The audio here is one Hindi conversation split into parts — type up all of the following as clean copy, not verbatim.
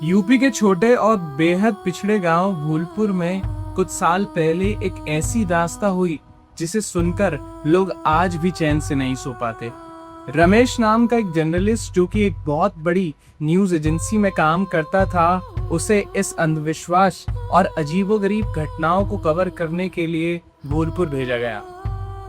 यूपी के छोटे और बेहद पिछड़े गांव भूलपुर में कुछ साल पहले एक ऐसी दास्तां हुई जिसे सुनकर लोग आज भी चैन से नहीं सो पाते। रमेश नाम का एक जर्नलिस्ट जो कि एक बहुत बड़ी न्यूज एजेंसी में काम करता था, उसे इस अंधविश्वास और अजीबोगरीब घटनाओं को कवर करने के लिए भूलपुर भेजा गया।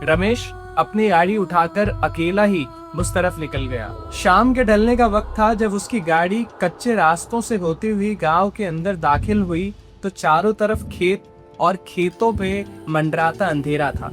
रमेश अपनी गाड़ी उठाकर अकेला ही उस तरफ निकल गया। शाम के ढलने का वक्त था। जब उसकी गाड़ी कच्चे रास्तों से होती हुई गांव के अंदर दाखिल हुई तो चारों तरफ खेत और खेतों पे मंडराता अंधेरा था।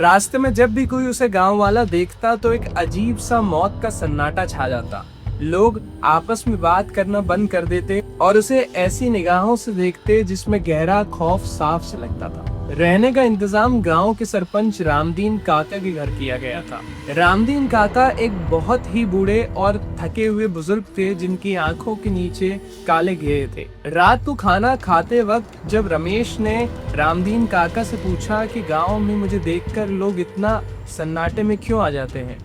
रास्ते में जब भी कोई उसे गांव वाला देखता तो एक अजीब सा मौत का सन्नाटा छा जाता। लोग आपस में बात करना बंद कर देते और उसे ऐसी निगाहों से देखते जिसमें गहरा खौफ साफ से लगता था। रहने का इंतजाम गांव के सरपंच रामदीन काका के घर किया गया था। रामदीन काका एक बहुत ही बूढ़े और थके हुए बुजुर्ग थे जिनकी आंखों के नीचे काले घेरे थे। रात को खाना खाते वक्त जब रमेश ने रामदीन काका से पूछा कि गांव में मुझे देखकर लोग इतना सन्नाटे में क्यों आ जाते हैं,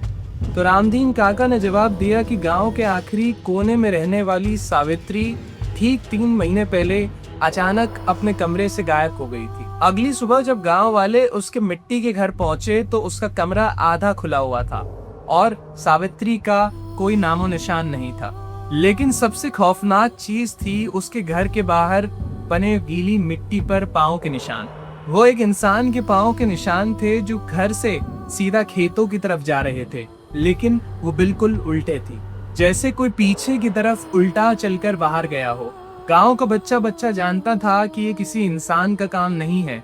तो रामदीन काका ने जवाब दिया कि गांव के आखिरी कोने में रहने वाली सावित्री ठीक 3 महीने पहले अचानक अपने कमरे से गायब हो गई थी। अगली सुबह जब गांव वाले उसके मिट्टी के घर पहुंचे तो उसका कमरा आधा खुला हुआ था और सावित्री का कोई नामो निशान नहीं था। लेकिन सबसे खौफनाक चीज थी उसके घर के बाहर बने गीली मिट्टी पर पांव के निशान। वो एक इंसान के पांव के निशान थे जो घर से सीधा खेतों की तरफ जा रहे थे, लेकिन वो बिल्कुल उल्टे थी, जैसे कोई पीछे की तरफ उल्टा चलकर बाहर गया हो। गांव का बच्चा जानता था कि ये किसी इंसान का काम नहीं है।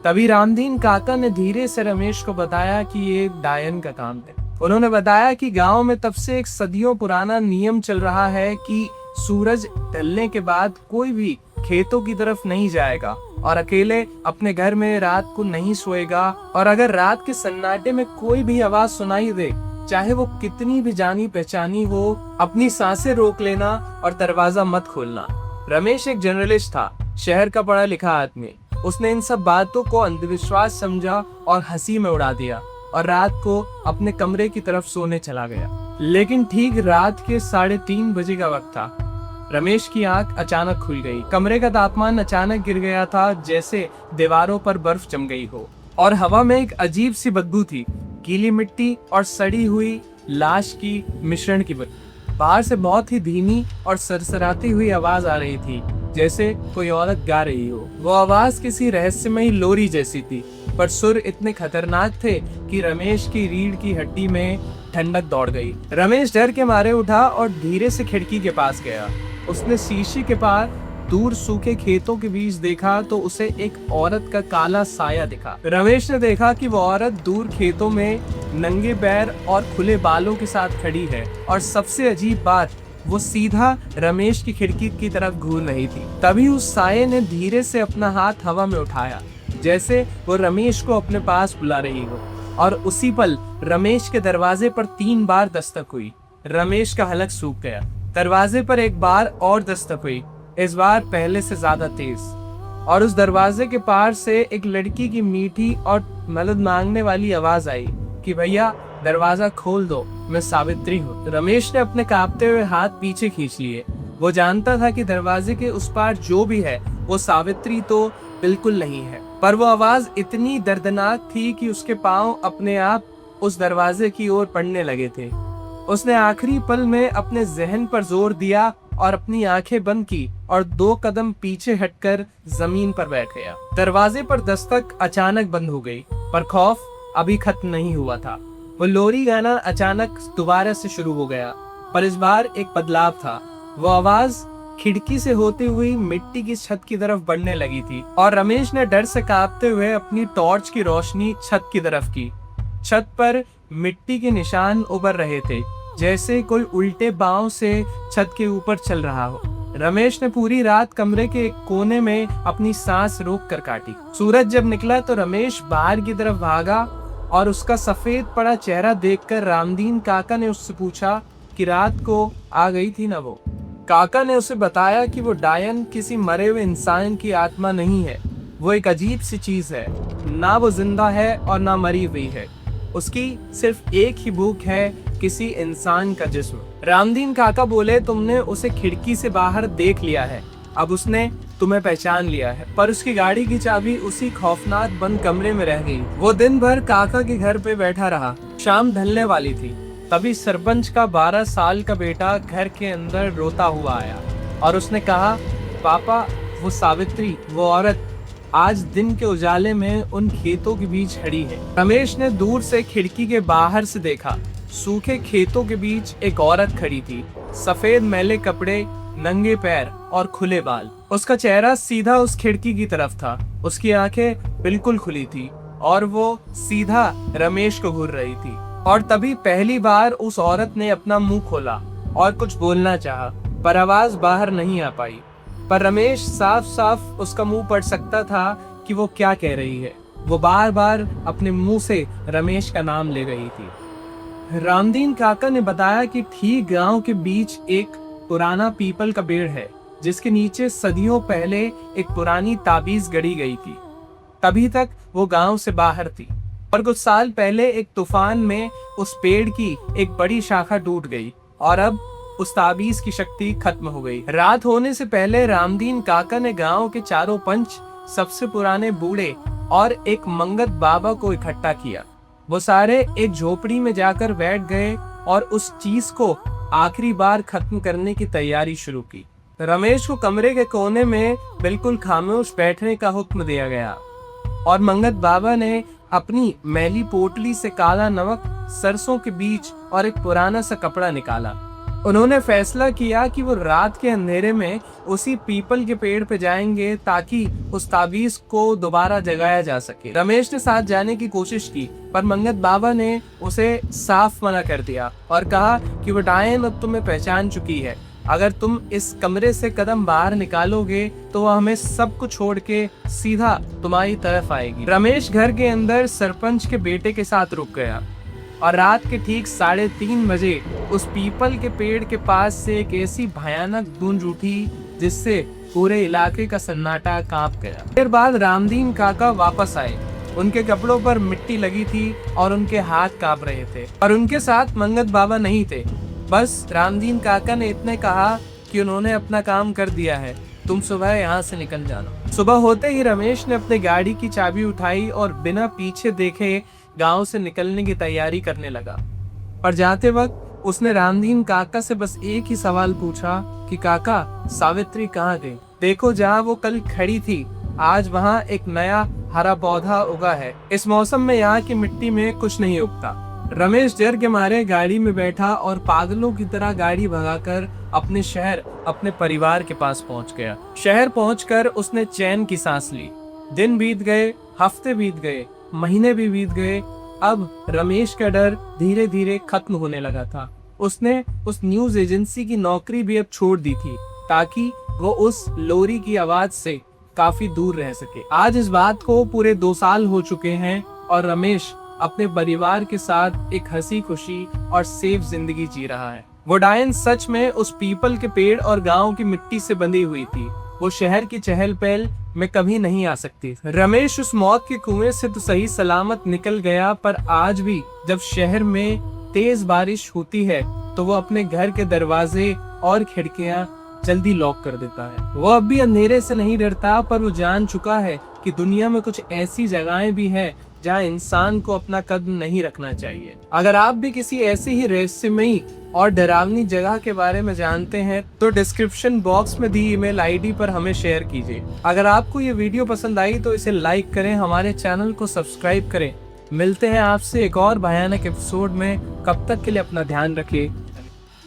तभी रामदीन काका ने धीरे से रमेश को बताया कि ये डायन का काम है। उन्होंने बताया कि गांव में तब से एक सदियों पुराना नियम चल रहा है कि सूरज ढलने के बाद कोई भी खेतों की तरफ नहीं जाएगा और अकेले अपने घर में रात को नहीं सोएगा, और अगर रात के सन्नाटे में कोई भी आवाज सुनाई दे, चाहे वो कितनी भी जानी पहचानी हो, अपनी सांसें रोक लेना और दरवाजा मत खोलना। रमेश एक जर्नलिस्ट था, शहर का पढ़ा लिखा आदमी। उसने इन सब बातों को अंधविश्वास समझा और हंसी में उड़ा दिया और रात को अपने कमरे की तरफ सोने चला गया। लेकिन ठीक रात के 3:30 बजे का वक्त था। रमेश की आंख अचानक खुल गई। कमरे का तापमान अचानक गिर गया था, जैसे दीवारों पर बर्फ जम गई हो, और हवा में एक अजीब सी बदबू थी, गीली मिट्टी और सड़ी हुई लाश की मिश्रण की बदबू। बाहर से बहुत ही धीमी और सरसराती हुई आवाज आ रही थी, जैसे कोई औरत गा रही हो। वो आवाज किसी रहस्यमयी लोरी जैसी थी, पर सुर इतने खतरनाक थे कि रमेश की रीढ़ की हड्डी में ठंडक दौड़ गई। रमेश डर के मारे उठा और धीरे से खिड़की के पास गया। उसने शीशे के पार दूर सूखे खेतों के बीच देखा तो उसे एक औरत का काला साया दिखा। रमेश ने देखा कि वो औरत दूर खेतों में नंगे पैर और खुले बालों के साथ खड़ी है, और सबसे अजीब बात, वो सीधा रमेश की खिड़की की तरफ घूर रही थी। तभी उस साये ने धीरे से अपना हाथ हवा में उठाया, जैसे वो रमेश को अपने पास बुला रही हो, और उसी पल रमेश के दरवाजे पर 3 बार दस्तक हुई। रमेश का हलक सूख गया। दरवाजे पर एक बार और दस्तक हुई, इस बार पहले से ज्यादा तेज, और उस दरवाजे के पार से एक लड़की की मीठी और मदद मांगने वाली आवाज आई कि भैया दरवाजा खोल दो, मैं सावित्री हूँ। रमेश ने अपने कांपते हुए हाथ पीछे खींच लिए। वो जानता था कि दरवाजे के उस पार जो भी है वो सावित्री तो बिल्कुल नहीं है, पर वो आवाज इतनी दर्दनाक थी कि उसके पांव अपने आप उस दरवाजे की ओर पड़ने लगे थे। उसने आखिरी पल में अपने जहन पर जोर दिया और अपनी आंखें बंद की और 2 कदम पीछे हटकर जमीन पर बैठ गया। दरवाजे पर दस्तक अचानक बंद हो गई, पर खौफ अभी खत्म नहीं हुआ था। वो लोरी गाना अचानक दोबारा से शुरू हो गया, पर इस बार एक बदलाव था। वो आवाज खिड़की से होती हुई मिट्टी की छत की तरफ बढ़ने लगी थी, और रमेश ने डर से कांपते हुए अपनी टॉर्च की रोशनी छत की तरफ की। छत पर मिट्टी के निशान उभर रहे थे, जैसे कोई उल्टे पांव से छत के ऊपर चल रहा हो। रमेश ने पूरी रात कमरे के एक कोने में अपनी सांस रोक कर काटी। सूरज जब निकला तो रमेश बाहर की तरफ भागा, और उसका सफेद पड़ा चेहरा देखकर रामदीन काका ने उससे पूछा कि रात को आ गई थी ना वो। काका ने उसे बताया कि वो डायन किसी मरे हुए इंसान की आत्मा नहीं है, वो एक अजीब सी चीज है, ना वो जिंदा है और ना मरी हुई है। उसकी सिर्फ एक ही भूख है, किसी इंसान का जिस्म। रामदीन काका बोले, तुमने उसे खिड़की से बाहर देख लिया है, अब उसने तुम्हें पहचान लिया है। पर उसकी गाड़ी की चाबी उसी खौफनाक बंद कमरे में रह गई। वो दिन भर काका के घर पे बैठा रहा। शाम ढलने वाली थी, तभी सरपंच का 12 साल का बेटा घर के अंदर रोता हुआ आया और उसने कहा, पापा, वो सावित्री, वो औरत आज दिन के उजाले में उन खेतों के बीच खड़ी है। रमेश ने दूर से खिड़की के बाहर से देखा। सूखे खेतों के बीच एक औरत खड़ी थी, सफेद मैले कपड़े, नंगे पैर और खुले बाल। उसका चेहरा सीधा उस खिड़की की तरफ था। उसकी आंखें बिल्कुल खुली थी और वो सीधा रमेश को घूर रही थी। और तभी पहली बार उस औरत ने अपना मुंह खोला और कुछ बोलना चाहा, पर आवाज बाहर नहीं आ पाई। पर रमेश साफ साफ उसका मुंह पढ़ सकता था कि वो क्या कह रही है। वो बार बार अपने मुंह से रमेश का नाम ले रही थी। रामदीन काका ने बताया कि ठीक गांव के बीच एक पुराना पीपल का पेड़ है, जिसके नीचे सदियों पहले एक पुरानी ताबीज गड़ी गई थी। तभी तक वो गांव से बाहर थी, पर कुछ साल पहले एक तूफान में उस पेड़ की एक बड़ी शाखा टूट गई और अब उस ताबीज की शक्ति खत्म हो गई। रात होने से पहले रामदीन काका ने गांव के चारों पंच, सबसे पुराने बूढ़े और एक मंगत बाबा को इकट्ठा किया। वो सारे एक झोपड़ी में जाकर बैठ गए और उस चीज को आखिरी बार खत्म करने की तैयारी शुरू की। रमेश को कमरे के कोने में बिल्कुल खामोश बैठने का हुक्म दिया गया और मंगत बाबा ने अपनी मैली पोटली से काला नमक, सरसों के बीज और एक पुराना सा कपड़ा निकाला। उन्होंने फैसला किया कि वो रात के अंधेरे में उसी पीपल के पेड़ पे जाएंगे ताकि उस ताबीज को दोबारा जगाया जा सके। रमेश ने साथ जाने की कोशिश की, पर मंगत बाबा ने उसे साफ मना कर दिया और कहा कि वो डायन अब तुम्हें पहचान चुकी है। अगर तुम इस कमरे से कदम बाहर निकालोगे तो वह हमें सबको छोड़ के सीधा तुम्हारी तरफ आएगी। रमेश घर के अंदर सरपंच के बेटे के साथ रुक गया और रात के ठीक 3:30 बजे उस पीपल के पेड़ के पास से एक ऐसी भयानक गूंज उठी जिससे पूरे इलाके का सन्नाटा कांप गया। देर बाद रामदीन काका वापस आए। उनके कपड़ों पर मिट्टी लगी थी और उनके हाथ कांप रहे थे, और उनके साथ मंगत बाबा नहीं थे। बस रामदीन काका ने इतने कहा कि उन्होंने अपना काम कर दिया है, तुम सुबह यहाँ से निकल जाना। सुबह होते ही रमेश ने अपनी गाड़ी की चाबी उठाई और बिना पीछे देखे गांव से निकलने की तैयारी करने लगा। पर जाते वक्त उसने रामदीन काका से बस एक ही सवाल पूछा कि काका, सावित्री कहाँ गई? देखो, जहाँ वो कल खड़ी थी आज वहाँ एक नया हरा पौधा उगा है। इस मौसम में यहाँ की मिट्टी में कुछ नहीं उगता। रमेश डर के मारे गाड़ी में बैठा और पागलों की तरह गाड़ी भगाकर अपने शहर, अपने परिवार के पास पहुंच गया। शहर पहुंचकर उसने चैन की सांस ली। दिन बीत गए, हफ्ते बीत गए, महीने भी बीत गए। अब रमेश का डर धीरे धीरे खत्म होने लगा था। उसने उस न्यूज एजेंसी की नौकरी भी अब छोड़ दी थी ताकि वो उस लोरी की आवाज से काफी दूर रह सके। आज इस बात को पूरे 2 साल हो चुके हैं और रमेश अपने परिवार के साथ एक हंसी खुशी और सेफ जिंदगी जी रहा है। वो डायन सच में उस पीपल के पेड़ और गांव की मिट्टी से बंधी हुई थी। वो शहर की चहल पहल में कभी नहीं आ सकती। रमेश उस मौत के कुएं से तो सही सलामत निकल गया, पर आज भी जब शहर में तेज बारिश होती है तो वो अपने घर के दरवाजे और खिड़कियां जल्दी लॉक कर देता है। वो अब भी अंधेरे से नहीं डरता, पर वो जान चुका है कि दुनिया में कुछ ऐसी जगहें भी हैं जहाँ इंसान को अपना कदम नहीं रखना चाहिए। अगर आप भी किसी ऐसी ही रहस्यमयी और डरावनी जगह के बारे में जानते हैं तो डिस्क्रिप्शन बॉक्स में दी ईमेल आईडी पर हमें शेयर कीजिए। अगर आपको ये वीडियो पसंद आई तो इसे लाइक करें, हमारे चैनल को सब्सक्राइब करें। मिलते हैं आपसे एक और भयानक एपिसोड में। कब तक के लिए अपना ध्यान रखें।